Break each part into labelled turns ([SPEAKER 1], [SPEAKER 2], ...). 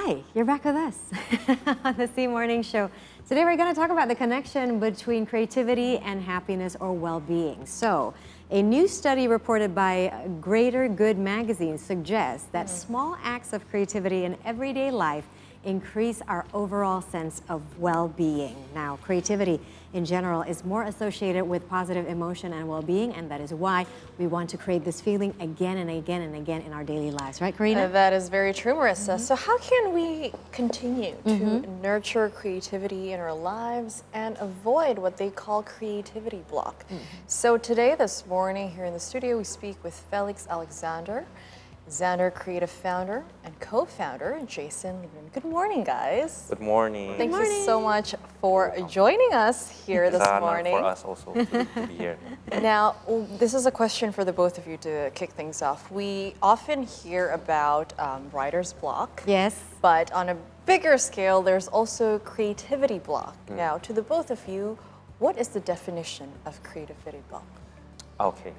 [SPEAKER 1] Hi, you're back with us on the C Morning Show. Today we're going to talk about the connection between creativity and happiness or well-being. So, a new study reported by Greater Good magazine suggests that small acts of creativity in everyday life increase our overall sense of well-being. Now, creativity in general is more associated with positive emotion and well-being, and that is why we want to create this feeling again and again and again in our daily lives. Right, Karina?
[SPEAKER 2] That is very true, Marissa. So how can we continue to nurture creativity in our lives and avoid what they call creativity block? So today, this morning, here in the studio, we speak with Felix Alexander, Xander creative founder and co-founder Jason Lieberman. Good morning, guys.
[SPEAKER 3] Good morning.
[SPEAKER 2] Thank you so much for joining us here this
[SPEAKER 3] It's an honor
[SPEAKER 2] morning.
[SPEAKER 3] for us also to be here.
[SPEAKER 2] Now, this is a question for the both of you to kick things off. We often hear about writer's block.
[SPEAKER 1] Yes.
[SPEAKER 2] But on a bigger scale, there's also creativity block. Now, to the both of you, what is the definition of creativity block?
[SPEAKER 3] Okay.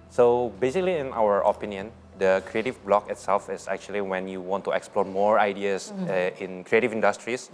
[SPEAKER 3] So basically, in our opinion, the creative block itself is actually when you want to explore more ideas in creative industries,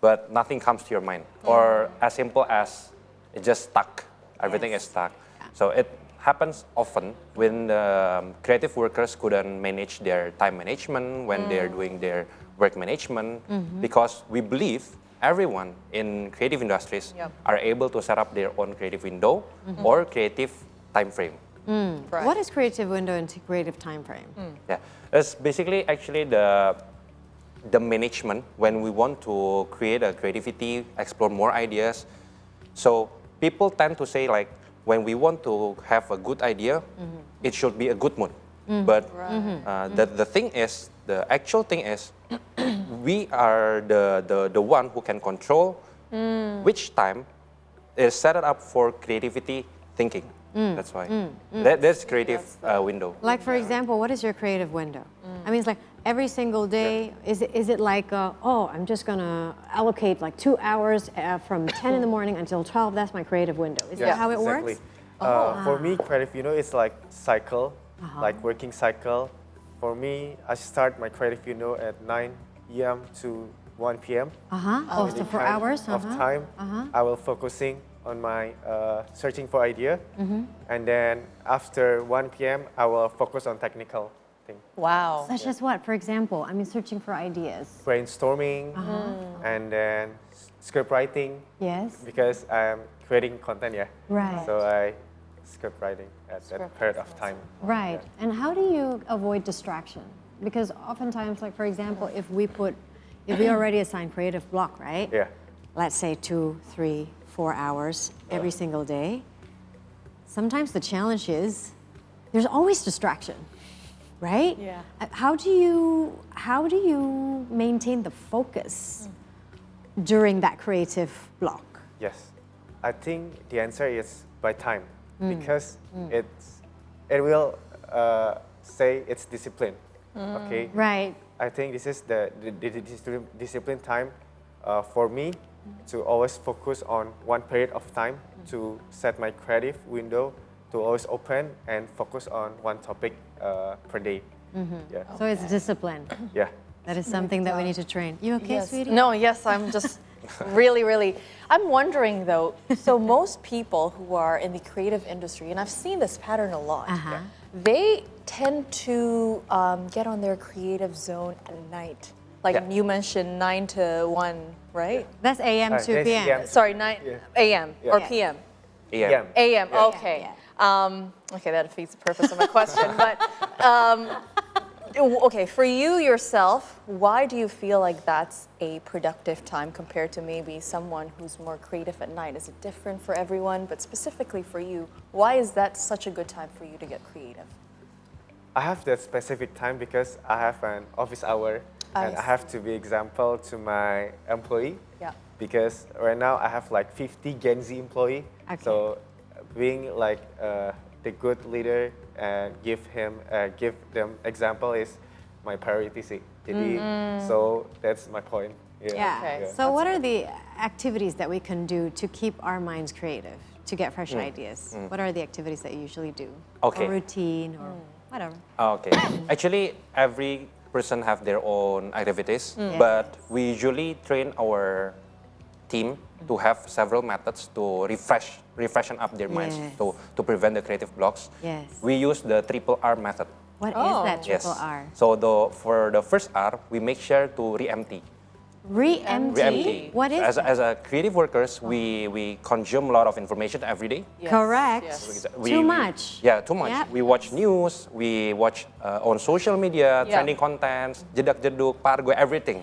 [SPEAKER 3] but nothing comes to your mind. Or as simple as it just stuck. Everything is stuck. So it happens often when the creative workers couldn't manage their time management, when they're doing their work management, because we believe everyone in creative industries are able to set up their own creative window or creative time frame.
[SPEAKER 1] Right. What is creative window and creative time frame?
[SPEAKER 3] Yeah, it's basically actually the management when we want to create a creativity, explore more ideas. So people tend to say like when we want to have a good idea, it should be a good mood. But the thing is, the actual thing is, we are the one who can control which time is set up for creativity thinking. That's why. That's creative window.
[SPEAKER 1] Like, for example, what is your creative window? I mean, it's like every single day, is it like, I'm just going to allocate like 2 hours from 10 in the morning until 12, that's my creative window. Is that how it works?
[SPEAKER 4] For me, creative, it's like cycle, like working cycle. For me, I start my creative, at 9 a.m. to 1 p.m.
[SPEAKER 1] So 4 hours?
[SPEAKER 4] Of time, I will focusing on my searching for idea, and then after 1 p.m. I will focus on technical thing.
[SPEAKER 2] Wow.
[SPEAKER 1] Such as what, for example? I mean, searching for ideas.
[SPEAKER 4] Brainstorming, and then script writing.
[SPEAKER 1] Yes.
[SPEAKER 4] Because I'm creating content,
[SPEAKER 1] Right.
[SPEAKER 4] So I script writing at that period of time.
[SPEAKER 1] Right. And how do you avoid distraction? Because oftentimes, like for example, if we already assign creative block, right?
[SPEAKER 4] Yeah.
[SPEAKER 1] Let's say 2, 3, 4 hours every single day. Sometimes the challenge is there's always distraction, right?
[SPEAKER 2] Yeah.
[SPEAKER 1] How do you maintain the focus during that creative block?
[SPEAKER 4] Yes, I think the answer is by time, because it will say it's discipline. Okay.
[SPEAKER 1] Right.
[SPEAKER 4] I think this is the discipline time for me to always focus on one period of time to set my creative window to always open and focus on one topic per day. Yeah.
[SPEAKER 1] So it's discipline.
[SPEAKER 4] Yeah.
[SPEAKER 1] That is something that we need to train. You okay,
[SPEAKER 2] Yes.
[SPEAKER 1] sweetie?
[SPEAKER 2] No, yes, I'm just really. I'm wondering though, so most people who are in the creative industry, and I've seen this pattern a lot, they tend to get on their creative zone at night. Like you mentioned 9 to 1, right?
[SPEAKER 1] That's AM to
[SPEAKER 4] yes,
[SPEAKER 1] PM.
[SPEAKER 4] yeah.
[SPEAKER 2] Sorry, 9 a.m. or p.m.
[SPEAKER 3] Yeah.
[SPEAKER 2] a.m.
[SPEAKER 4] Yeah.
[SPEAKER 2] Okay. Okay, that defeats the purpose of my question. But okay, for you yourself, why do you feel like that's a productive time compared to maybe someone who's more creative at night? Is it different for everyone? But specifically for you, why is that such a good time for you to get creative?
[SPEAKER 4] I have that specific time because I have an office hour and I have to be example to my employee.
[SPEAKER 2] Yeah.
[SPEAKER 4] Because right now I have like 50 Gen Z employee.
[SPEAKER 1] Okay.
[SPEAKER 4] So being like the good leader and give them example is my priority sih. Jadi, so that's my point.
[SPEAKER 1] Yeah.
[SPEAKER 2] Okay.
[SPEAKER 1] So what are the activities that we can do to keep our minds creative, to get fresh ideas? What are the activities that you usually do?
[SPEAKER 3] Okay.
[SPEAKER 1] Or routine or whatever.
[SPEAKER 3] Okay. Actually, every person have their own activities, but we usually train our team to have several methods to refreshen up their minds
[SPEAKER 1] Yes.
[SPEAKER 3] to prevent the creative blocks.
[SPEAKER 1] Yes.
[SPEAKER 3] We use the triple R method.
[SPEAKER 1] What is
[SPEAKER 2] Oh.
[SPEAKER 1] that
[SPEAKER 3] Yes.
[SPEAKER 1] triple R?
[SPEAKER 3] So for the first R, we make sure to re-empty.
[SPEAKER 1] Re-empty.
[SPEAKER 3] Re-empty.
[SPEAKER 1] What is
[SPEAKER 3] as,
[SPEAKER 1] that?
[SPEAKER 3] as a creative workers, we consume a lot of information every day.
[SPEAKER 2] Yes,
[SPEAKER 1] Correct.
[SPEAKER 2] yes.
[SPEAKER 1] Too much.
[SPEAKER 3] Yeah, too much.
[SPEAKER 1] Yep.
[SPEAKER 3] We watch news, we watch on social media,
[SPEAKER 2] Yeah.
[SPEAKER 3] trending contents, jedak-jeduk, pargo, everything.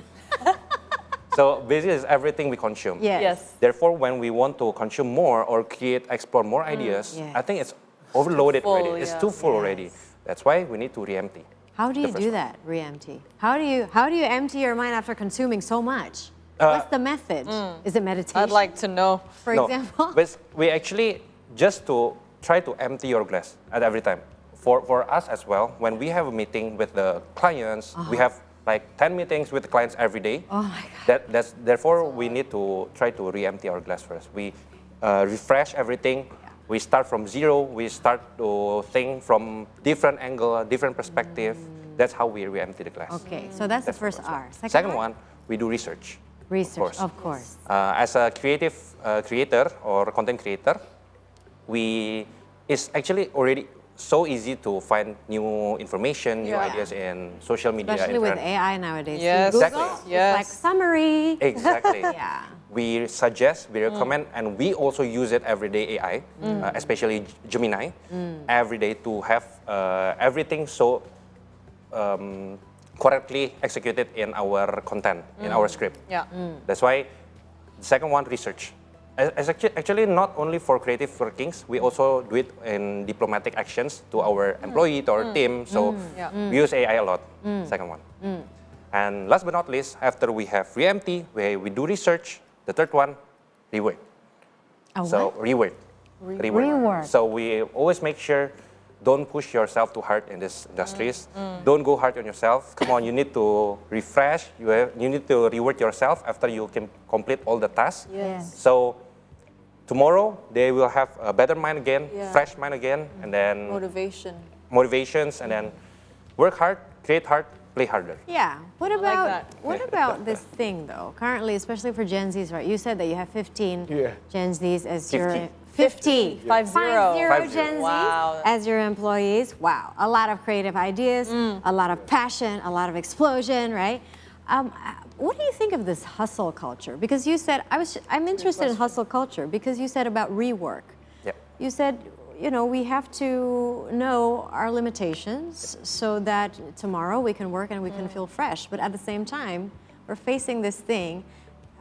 [SPEAKER 3] So basically, it's everything we consume.
[SPEAKER 1] Yes.
[SPEAKER 2] Yes.
[SPEAKER 3] Therefore, when we want to consume more or explore more ideas,
[SPEAKER 1] Yes.
[SPEAKER 3] I think it's overloaded
[SPEAKER 2] full,
[SPEAKER 3] already. It's
[SPEAKER 2] yeah.
[SPEAKER 3] too full already. That's why we need to re-empty.
[SPEAKER 1] How do you
[SPEAKER 3] The first
[SPEAKER 1] do
[SPEAKER 3] one.
[SPEAKER 1] that? Re-empty. How do you empty your mind after consuming so much? What's the method? Is it meditation?
[SPEAKER 2] I'd like to know.
[SPEAKER 1] for example.
[SPEAKER 3] But we actually just to try to empty your glass at every time. For us as well, when we have a meeting with the clients, we have like 10 meetings with the clients every day.
[SPEAKER 1] Oh my God.
[SPEAKER 3] Therefore, we need to try to re-empty our glass first. We refresh everything. We start from zero. We start to think from different angle, different perspective. That's how we re-empty the glass.
[SPEAKER 1] Okay, so that's the
[SPEAKER 3] That's
[SPEAKER 1] first
[SPEAKER 3] the
[SPEAKER 1] R.
[SPEAKER 3] Second one, we do research.
[SPEAKER 1] Research,
[SPEAKER 3] course.
[SPEAKER 1] of course.
[SPEAKER 3] As a creative creator or content creator, it's actually already so easy to find new information, new
[SPEAKER 2] Yeah.
[SPEAKER 3] ideas in social media.
[SPEAKER 1] Especially with
[SPEAKER 3] internet.
[SPEAKER 1] AI nowadays.
[SPEAKER 2] Yes.
[SPEAKER 1] Google,
[SPEAKER 3] Exactly.
[SPEAKER 1] it's
[SPEAKER 2] Yes.
[SPEAKER 1] like summary.
[SPEAKER 3] Exactly.
[SPEAKER 1] Yeah.
[SPEAKER 3] We suggest, we recommend, and we also use it every day AI, especially Gemini, every day to have everything so correctly executed in our content, in our script.
[SPEAKER 2] Yeah.
[SPEAKER 3] That's why the second one, research. Actually, not only for creative workings, we also do it in diplomatic actions to our employee, to our team. So
[SPEAKER 2] Yeah.
[SPEAKER 3] we use AI a lot. Second one. And last but not least, after we have re-empty, we do research. The third one, rework. So rework.
[SPEAKER 1] Rework.
[SPEAKER 3] So we always make sure don't push yourself too hard in these industries. Don't go hard on yourself. Come on, you need to refresh. You need to reward yourself after you can complete all the tasks.
[SPEAKER 2] Yes.
[SPEAKER 3] So tomorrow they will have a better mind again,
[SPEAKER 2] Yeah.
[SPEAKER 3] fresh mind again, and then
[SPEAKER 2] Motivation.
[SPEAKER 3] motivations, and then work hard, create hard, play harder.
[SPEAKER 1] Yeah. What
[SPEAKER 2] like
[SPEAKER 1] about
[SPEAKER 2] that.
[SPEAKER 1] what about this thing though? Currently, especially for Gen Zs, right? You said that you have 15
[SPEAKER 4] Yeah.
[SPEAKER 1] Gen Zs as
[SPEAKER 3] 50.
[SPEAKER 1] your 50.
[SPEAKER 2] 50.
[SPEAKER 1] 50 Gen Zs
[SPEAKER 2] Wow.
[SPEAKER 1] as your employees. Wow. A lot of creative ideas, a lot of passion, a lot of explosion, right? What do you think of this hustle culture? Because you said I'm interested in hustle culture because you said about rework.
[SPEAKER 3] Yep.
[SPEAKER 1] You said, you know, we have to know our limitations so that tomorrow we can work and we can feel fresh. But at the same time, we're facing this thing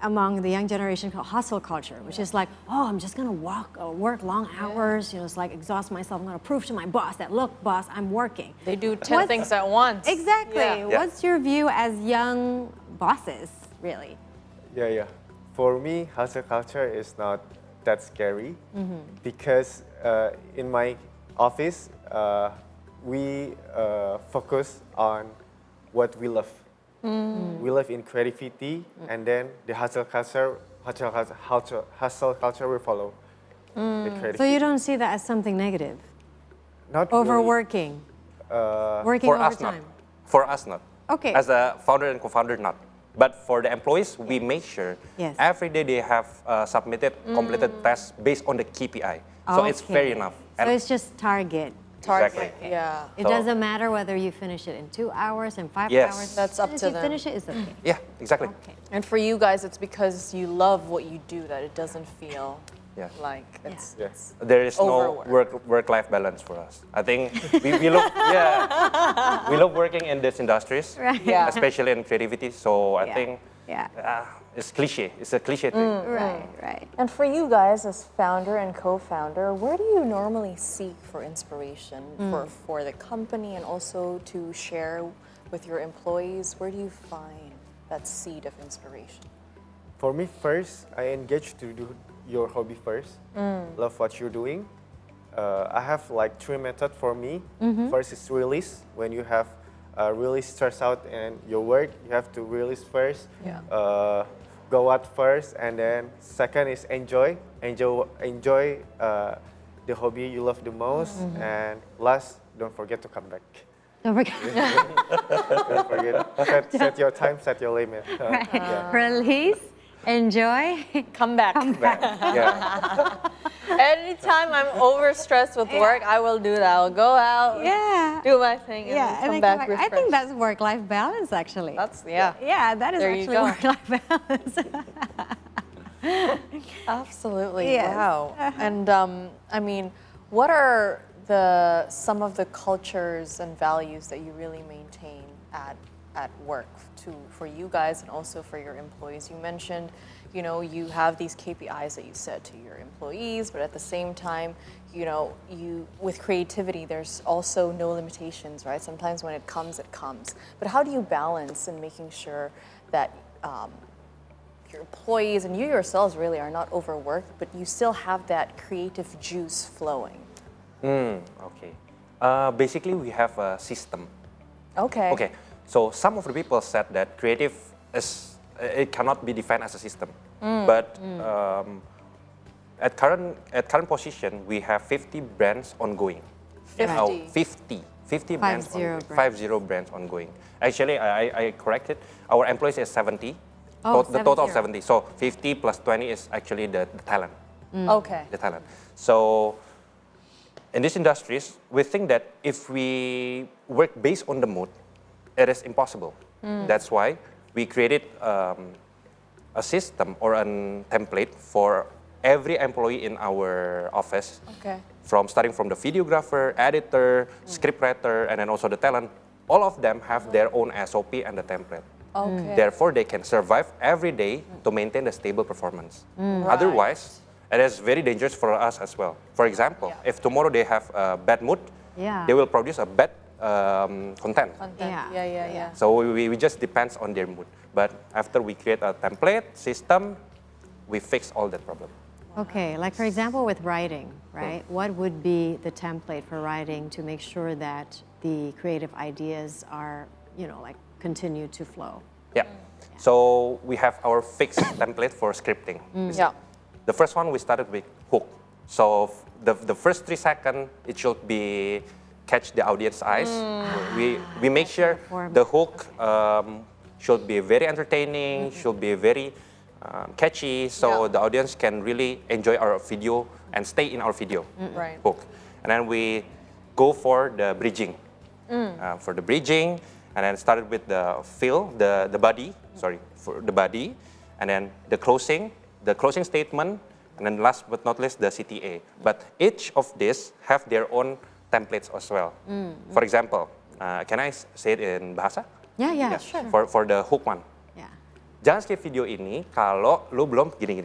[SPEAKER 1] among the young generation called hustle culture, which is like, oh, I'm just gonna work long hours. You know, it's like exhaust myself. I'm gonna prove to my boss that, look, boss, I'm working.
[SPEAKER 2] They do 10
[SPEAKER 1] What's-
[SPEAKER 2] things at once.
[SPEAKER 1] Exactly.
[SPEAKER 2] Yeah.
[SPEAKER 3] Yeah.
[SPEAKER 1] What's your view as young bosses, really?
[SPEAKER 4] Yeah. For me, hustle culture is not that scary because in my office, we focus on what we love. We live in creativity, and then the hustle culture will follow the creativity.
[SPEAKER 1] So you don't see that as something negative?
[SPEAKER 4] Not really.
[SPEAKER 1] Overworking, working
[SPEAKER 3] For us, not.
[SPEAKER 1] overtime.
[SPEAKER 3] For us, not.
[SPEAKER 1] Okay.
[SPEAKER 3] As a founder and co-founder, not. But for the employees, we make sure
[SPEAKER 1] Yes.
[SPEAKER 3] every day they have submitted completed tests based on the KPI. So it's
[SPEAKER 1] Okay.
[SPEAKER 3] fair enough.
[SPEAKER 1] So it's just target.
[SPEAKER 2] Target.
[SPEAKER 3] Exactly.
[SPEAKER 2] Yeah.
[SPEAKER 1] It
[SPEAKER 3] So-
[SPEAKER 1] doesn't matter whether you finish it in 2 hours and 5
[SPEAKER 3] Yes.
[SPEAKER 1] hours.
[SPEAKER 2] That's
[SPEAKER 1] As
[SPEAKER 2] up
[SPEAKER 1] soon as
[SPEAKER 2] to
[SPEAKER 1] you
[SPEAKER 2] them.
[SPEAKER 1] finish it, it's okay.
[SPEAKER 3] Yeah, exactly.
[SPEAKER 1] Okay.
[SPEAKER 2] And for you guys, it's because you love what you do that it doesn't feel
[SPEAKER 3] Yeah.
[SPEAKER 2] like it's.
[SPEAKER 4] Yeah.
[SPEAKER 3] There is no
[SPEAKER 2] Overwork.
[SPEAKER 3] work-life balance for us. I think we look we love working in these industries,
[SPEAKER 1] Right.
[SPEAKER 2] Yeah.
[SPEAKER 3] especially in creativity. So I
[SPEAKER 1] Yeah.
[SPEAKER 3] think
[SPEAKER 1] Yeah.
[SPEAKER 3] it's cliche. It's a cliche thing.
[SPEAKER 1] Right.
[SPEAKER 2] And for you guys as founder and co-founder, where do you normally seek for inspiration for the company and also to share with your employees? Where do you find that seed of inspiration?
[SPEAKER 4] For me, first, I engage to do your hobby first. Love what you're doing. I have like 3 methods for me. First is release. When you have really stressed out in your work, you have to release first.
[SPEAKER 2] Yeah.
[SPEAKER 4] Go out first, and then second is enjoy. Enjoy the hobby you love the most. And last, don't forget to come back.
[SPEAKER 1] Don't forget.
[SPEAKER 4] Don't forget set your time, set your limit. Yeah.
[SPEAKER 1] Release, enjoy,
[SPEAKER 2] Come back.
[SPEAKER 4] Yeah.
[SPEAKER 2] Anytime I'm overstressed with work, I will do that. I'll go out,
[SPEAKER 1] yeah.
[SPEAKER 2] do my thing, and
[SPEAKER 1] Yeah,
[SPEAKER 2] then
[SPEAKER 1] and
[SPEAKER 2] come
[SPEAKER 1] then
[SPEAKER 2] back
[SPEAKER 1] I
[SPEAKER 2] refreshed.
[SPEAKER 1] think that's work-life balance, actually.
[SPEAKER 2] That's, yeah.
[SPEAKER 1] Yeah, that is
[SPEAKER 2] There you
[SPEAKER 1] actually
[SPEAKER 2] go.
[SPEAKER 1] work-life balance.
[SPEAKER 2] Absolutely.
[SPEAKER 1] Yes.
[SPEAKER 2] Wow. And I mean, what are some of the cultures and values that you really maintain at work for you guys and also for your employees? You mentioned, you have these KPIs that you set to your employees, but at the same time, with creativity, there's also no limitations, right? Sometimes when it comes, it comes. But how do you balance in making sure that your employees and you yourselves really are not overworked, but you still have that creative juice flowing?
[SPEAKER 3] Okay. Basically, we have a system.
[SPEAKER 2] Okay.
[SPEAKER 3] Okay. So some of the people said that creative it cannot be defined as a system. But at current position, we have 50 brands ongoing.
[SPEAKER 2] 50.
[SPEAKER 3] 50 brands,
[SPEAKER 1] 50
[SPEAKER 3] ongoing.
[SPEAKER 1] brands.
[SPEAKER 3] 50 brands ongoing. Actually, I corrected. Our employees is 70.
[SPEAKER 1] Oh,
[SPEAKER 3] The total of
[SPEAKER 1] 70.
[SPEAKER 3] 70. So 50 plus 20 is actually the talent.
[SPEAKER 2] Okay.
[SPEAKER 3] The talent. So in these industries, we think that if we work based on the mood, it is impossible. That's why we created a system or a template for every employee in our office.
[SPEAKER 2] Okay.
[SPEAKER 3] Starting from the videographer, editor, scriptwriter, and then also the talent. All of them have their own SOP and the template.
[SPEAKER 2] Okay.
[SPEAKER 3] Therefore, they can survive every day to maintain a stable performance. Otherwise, it is very dangerous for us as well. For example,
[SPEAKER 2] Yeah.
[SPEAKER 3] if tomorrow they have a bad mood,
[SPEAKER 1] Yeah.
[SPEAKER 3] they will produce a bad content.
[SPEAKER 2] Content.
[SPEAKER 1] Yeah.
[SPEAKER 2] Yeah.
[SPEAKER 3] So we just depends on their mood. But after we create a template system, we fix all that problem.
[SPEAKER 1] Okay, like for example with writing, right? What would be the template for writing to make sure that the creative ideas are, like continue to flow?
[SPEAKER 3] Yeah. So we have our fixed template for scripting.
[SPEAKER 2] Yeah.
[SPEAKER 3] The first one we started with hook. So the first 3 seconds, it should be catch the audience eyes. We make sure
[SPEAKER 1] format.
[SPEAKER 3] the hook should be very entertaining, should be very catchy, so
[SPEAKER 2] Yeah.
[SPEAKER 3] the audience can really enjoy our video and stay in our video
[SPEAKER 2] Right.
[SPEAKER 3] hook. And then we go for the bridging. For the bridging, and then started with the fill, the body, for the body, and then the closing statement, and then last but not least, the CTA. But each of these have their own templates as well. For example, can I say it in bahasa?
[SPEAKER 1] Yeah, sure.
[SPEAKER 3] For the hook one.
[SPEAKER 1] Yeah.
[SPEAKER 3] Jangan skip video ini kalau lu belum gini.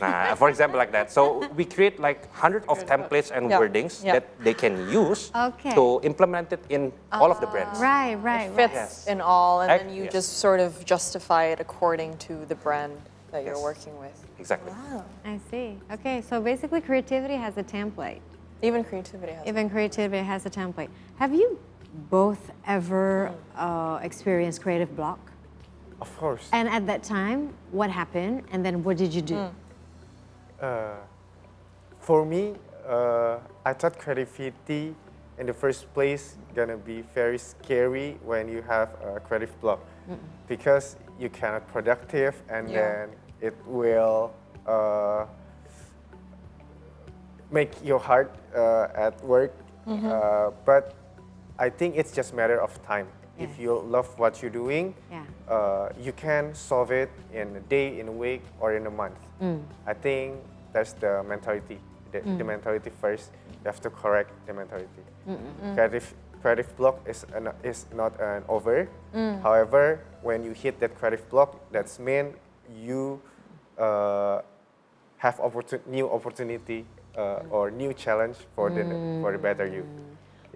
[SPEAKER 3] Nah, for example like that. So we create like hundreds of templates and
[SPEAKER 2] Yeah.
[SPEAKER 3] wordings
[SPEAKER 2] Yeah.
[SPEAKER 3] that they can use
[SPEAKER 1] Okay.
[SPEAKER 3] to implement it in all of the brands.
[SPEAKER 1] Right.
[SPEAKER 2] Fits
[SPEAKER 3] Yes.
[SPEAKER 2] in all, and then you
[SPEAKER 3] Yes.
[SPEAKER 2] just sort of justify it according to the brand that you're
[SPEAKER 3] Yes.
[SPEAKER 2] working with.
[SPEAKER 3] Exactly.
[SPEAKER 1] I see. Okay, so basically creativity has a template.
[SPEAKER 2] Even creativity has.
[SPEAKER 1] Even creativity has a template. Have you both ever experienced creative block?
[SPEAKER 4] Of course.
[SPEAKER 1] And at that time, what happened? And then what did you do?
[SPEAKER 4] For me, I thought creativity in the first place gonna be very scary when you have a creative block, because you cannot productive, and
[SPEAKER 2] Yeah.
[SPEAKER 4] then it will make your heart at work. But I think it's just matter of time.
[SPEAKER 1] Yes.
[SPEAKER 4] If you love what you're doing,
[SPEAKER 1] Yeah.
[SPEAKER 4] you can solve it in a day, in a week, or in a month. I think that's the mentality. The mentality first. You have to correct the mentality. Creative block is not an over. However, when you hit that creative block, that's mean you have new opportunity or new challenge for the better you.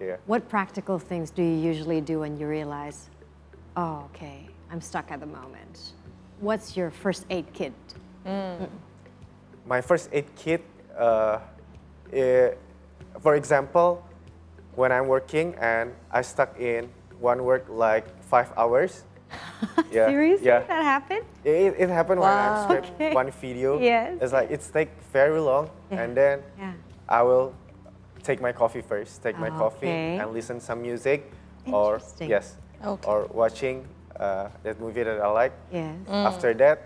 [SPEAKER 4] Yeah.
[SPEAKER 1] What practical things do you usually do when you realize, oh, okay, I'm stuck at the moment? What's your first aid kit?
[SPEAKER 4] My first aid kit, for example, when I'm working and I stuck in one work like 5 hours. Yeah,
[SPEAKER 1] Seriously?
[SPEAKER 4] yeah.
[SPEAKER 1] That happened?
[SPEAKER 4] It happened when I
[SPEAKER 2] Wow.
[SPEAKER 4] script
[SPEAKER 1] Okay.
[SPEAKER 4] one video.
[SPEAKER 1] Yes,
[SPEAKER 4] It's like it's take very long,
[SPEAKER 1] Yeah.
[SPEAKER 4] and then
[SPEAKER 1] Yeah.
[SPEAKER 4] I will take my coffee first. Take my coffee
[SPEAKER 1] Okay.
[SPEAKER 4] and listen some music, or
[SPEAKER 1] Interesting.
[SPEAKER 4] yes,
[SPEAKER 2] Okay.
[SPEAKER 4] or watching that movie that I like.
[SPEAKER 1] Yes.
[SPEAKER 4] After that,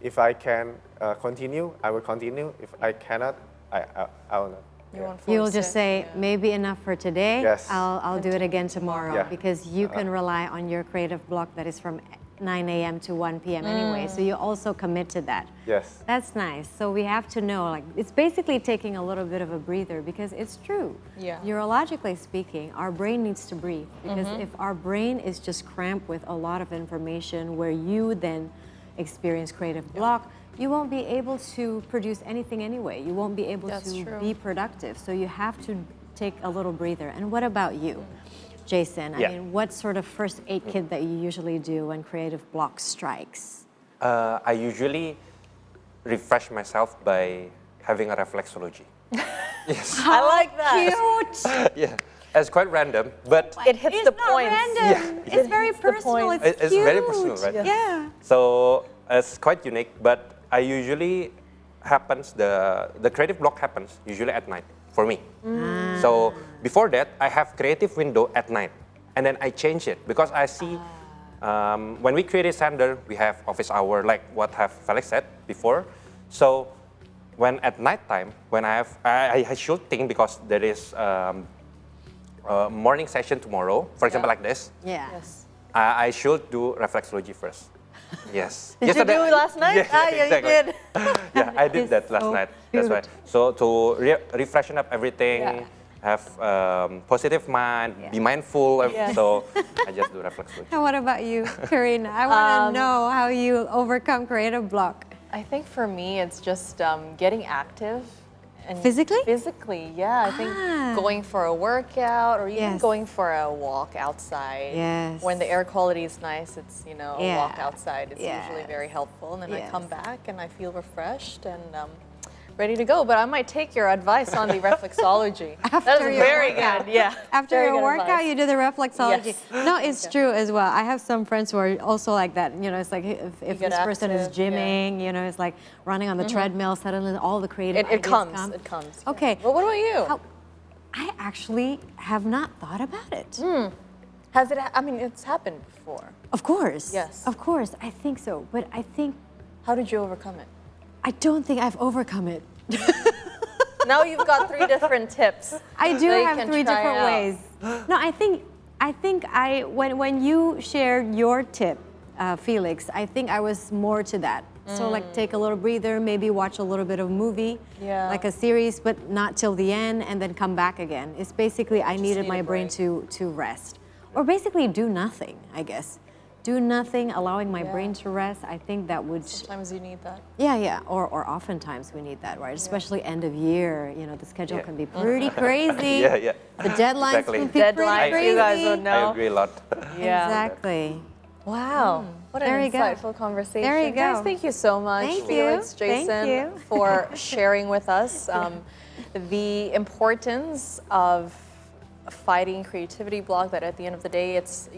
[SPEAKER 4] if I can continue, I will continue. If I cannot, I will not.
[SPEAKER 2] You won't
[SPEAKER 1] You'll
[SPEAKER 2] force
[SPEAKER 1] just
[SPEAKER 2] it.
[SPEAKER 1] say,
[SPEAKER 2] Yeah.
[SPEAKER 1] maybe enough for today.
[SPEAKER 4] Yes.
[SPEAKER 1] I'll do it again tomorrow
[SPEAKER 4] Yeah.
[SPEAKER 1] because you can rely on your creative block that is from 9 a.m. to 1 p.m. anyway. So you also commit to that.
[SPEAKER 4] Yes.
[SPEAKER 1] That's nice. So we have to know, like, it's basically taking a little bit of a breather because it's true.
[SPEAKER 2] Yeah.
[SPEAKER 1] Neurologically speaking, our brain needs to breathe because if our brain is just cramped with a lot of information where you then experience creative block, you won't be able to produce anything anyway. You won't be able
[SPEAKER 2] That's
[SPEAKER 1] to
[SPEAKER 2] true.
[SPEAKER 1] be productive. So you have to take a little breather. And what about you, Jason? I
[SPEAKER 3] Yeah.
[SPEAKER 1] mean, what sort of first aid kit that you usually do when creative block strikes?
[SPEAKER 3] I usually refresh myself by having a reflexology. Yes.
[SPEAKER 2] I like that.
[SPEAKER 1] Cute!
[SPEAKER 3] Yeah. It's quite random, but
[SPEAKER 2] It hits
[SPEAKER 1] It's
[SPEAKER 2] the
[SPEAKER 1] not
[SPEAKER 2] points.
[SPEAKER 1] random.
[SPEAKER 3] Yeah.
[SPEAKER 1] It's very
[SPEAKER 2] hits the
[SPEAKER 1] personal.
[SPEAKER 2] point.
[SPEAKER 1] It's
[SPEAKER 3] it's
[SPEAKER 1] cute.
[SPEAKER 3] very personal, right?
[SPEAKER 1] Yeah.
[SPEAKER 3] So it's quite unique, but I usually the creative block happens usually at night for me. So before that, I have creative window at night, and then I change it because I see when we created Xander, we have office hour, like what have Felix said before. So when at night time, when I should think because there is morning session tomorrow, for example, like this,
[SPEAKER 1] Yeah.
[SPEAKER 2] Yes.
[SPEAKER 3] I should do reflexology first. Yes.
[SPEAKER 2] Did you do it last night?
[SPEAKER 3] Yeah,
[SPEAKER 2] Yeah,
[SPEAKER 3] exactly.
[SPEAKER 2] you did.
[SPEAKER 3] Yeah, I did
[SPEAKER 1] It's
[SPEAKER 3] that last
[SPEAKER 1] so
[SPEAKER 3] night. That's right. So to refreshen up everything,
[SPEAKER 2] Yeah.
[SPEAKER 3] have positive mind, be mindful.
[SPEAKER 2] Yes.
[SPEAKER 3] So I just do reflexology.
[SPEAKER 1] And what about you, Karina? I want to know how you overcome creative block.
[SPEAKER 2] I think for me, it's just getting active. And
[SPEAKER 1] Physically?
[SPEAKER 2] Physically, yeah. I think
[SPEAKER 1] Ah.
[SPEAKER 2] going for a workout or even
[SPEAKER 1] Yes.
[SPEAKER 2] going for a walk outside.
[SPEAKER 1] Yes.
[SPEAKER 2] When the air quality is nice, it's, a
[SPEAKER 1] Yeah.
[SPEAKER 2] walk outside. It's usually
[SPEAKER 1] Yes.
[SPEAKER 2] very helpful. And then I come
[SPEAKER 1] Yes.
[SPEAKER 2] back and I feel refreshed and ready to go. But I might take your advice on the reflexology. That's
[SPEAKER 1] After your
[SPEAKER 2] very
[SPEAKER 1] workout.
[SPEAKER 2] good. Yeah.
[SPEAKER 1] After
[SPEAKER 2] Very
[SPEAKER 1] your
[SPEAKER 2] good
[SPEAKER 1] workout,
[SPEAKER 2] advice.
[SPEAKER 1] you do the reflexology.
[SPEAKER 2] Yes.
[SPEAKER 1] No, it's true as well. I have some friends who are also like that. It's like if
[SPEAKER 2] get
[SPEAKER 1] this person is
[SPEAKER 2] active, yeah.
[SPEAKER 1] gymming, it's like running on the treadmill, suddenly all the creative
[SPEAKER 2] It
[SPEAKER 1] ideas
[SPEAKER 2] comes.
[SPEAKER 1] come.
[SPEAKER 2] It comes. yeah.
[SPEAKER 1] Okay.
[SPEAKER 2] Well, what about you?
[SPEAKER 1] I actually have not thought about it.
[SPEAKER 2] Has it? I mean, it's happened before.
[SPEAKER 1] Of course.
[SPEAKER 2] Yes.
[SPEAKER 1] Of course. I think so. But I think,
[SPEAKER 2] How did you overcome it?
[SPEAKER 1] I don't think I've overcome it.
[SPEAKER 2] Now you've got 3 different tips.
[SPEAKER 1] I do
[SPEAKER 2] that you
[SPEAKER 1] have
[SPEAKER 2] can
[SPEAKER 1] 3
[SPEAKER 2] try
[SPEAKER 1] different
[SPEAKER 2] out.
[SPEAKER 1] ways. No, I think when you shared your tip, Felix, I think I was more to that. So like take a little breather, maybe watch a little bit of movie,
[SPEAKER 2] Yeah.
[SPEAKER 1] like a series, but not till the end, and then come back again. It's basically I needed
[SPEAKER 2] need a
[SPEAKER 1] my brain
[SPEAKER 2] break.
[SPEAKER 1] to rest, or basically do nothing. I guess, do nothing, allowing my
[SPEAKER 2] Yeah.
[SPEAKER 1] brain to rest. I think that would.
[SPEAKER 2] Sometimes you need that.
[SPEAKER 1] Yeah, or oftentimes we need that, right? Especially end of year, the schedule
[SPEAKER 3] Yeah.
[SPEAKER 1] can be pretty crazy.
[SPEAKER 3] Yeah.
[SPEAKER 1] The deadlines
[SPEAKER 3] Exactly.
[SPEAKER 1] can be
[SPEAKER 2] Deadlines,
[SPEAKER 1] pretty crazy.
[SPEAKER 2] you guys would know.
[SPEAKER 3] I agree a lot.
[SPEAKER 2] Yeah.
[SPEAKER 1] Exactly.
[SPEAKER 2] Wow. What an
[SPEAKER 1] There you go.
[SPEAKER 2] insightful conversation.
[SPEAKER 1] There you
[SPEAKER 2] Guys,
[SPEAKER 1] go.
[SPEAKER 2] thank you so much,
[SPEAKER 1] Thank
[SPEAKER 2] Felix,
[SPEAKER 1] you. Thank
[SPEAKER 2] Jason,
[SPEAKER 1] you.
[SPEAKER 2] for sharing with us the importance of fighting creativity block, that at the end of the day, it's,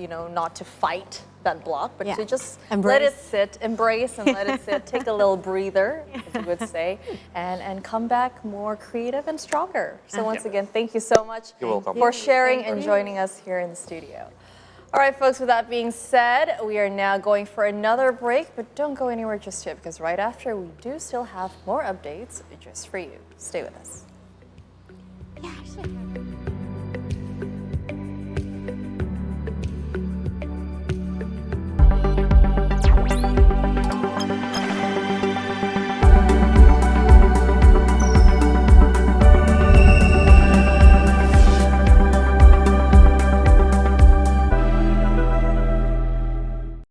[SPEAKER 2] not to fight that block, but
[SPEAKER 1] Yeah.
[SPEAKER 2] to just
[SPEAKER 1] Embrace.
[SPEAKER 2] let it sit, embrace and let it sit, take a little breather, as you would say, and come back more creative and stronger. So once again, thank you so much
[SPEAKER 3] You're welcome.
[SPEAKER 2] for sharing
[SPEAKER 1] Thank
[SPEAKER 2] and
[SPEAKER 1] you.
[SPEAKER 2] joining us here in the studio. All right, folks, with that being said, we are now going for another break, but don't go anywhere just yet, because right after, we do still have more updates just for you. Stay with us.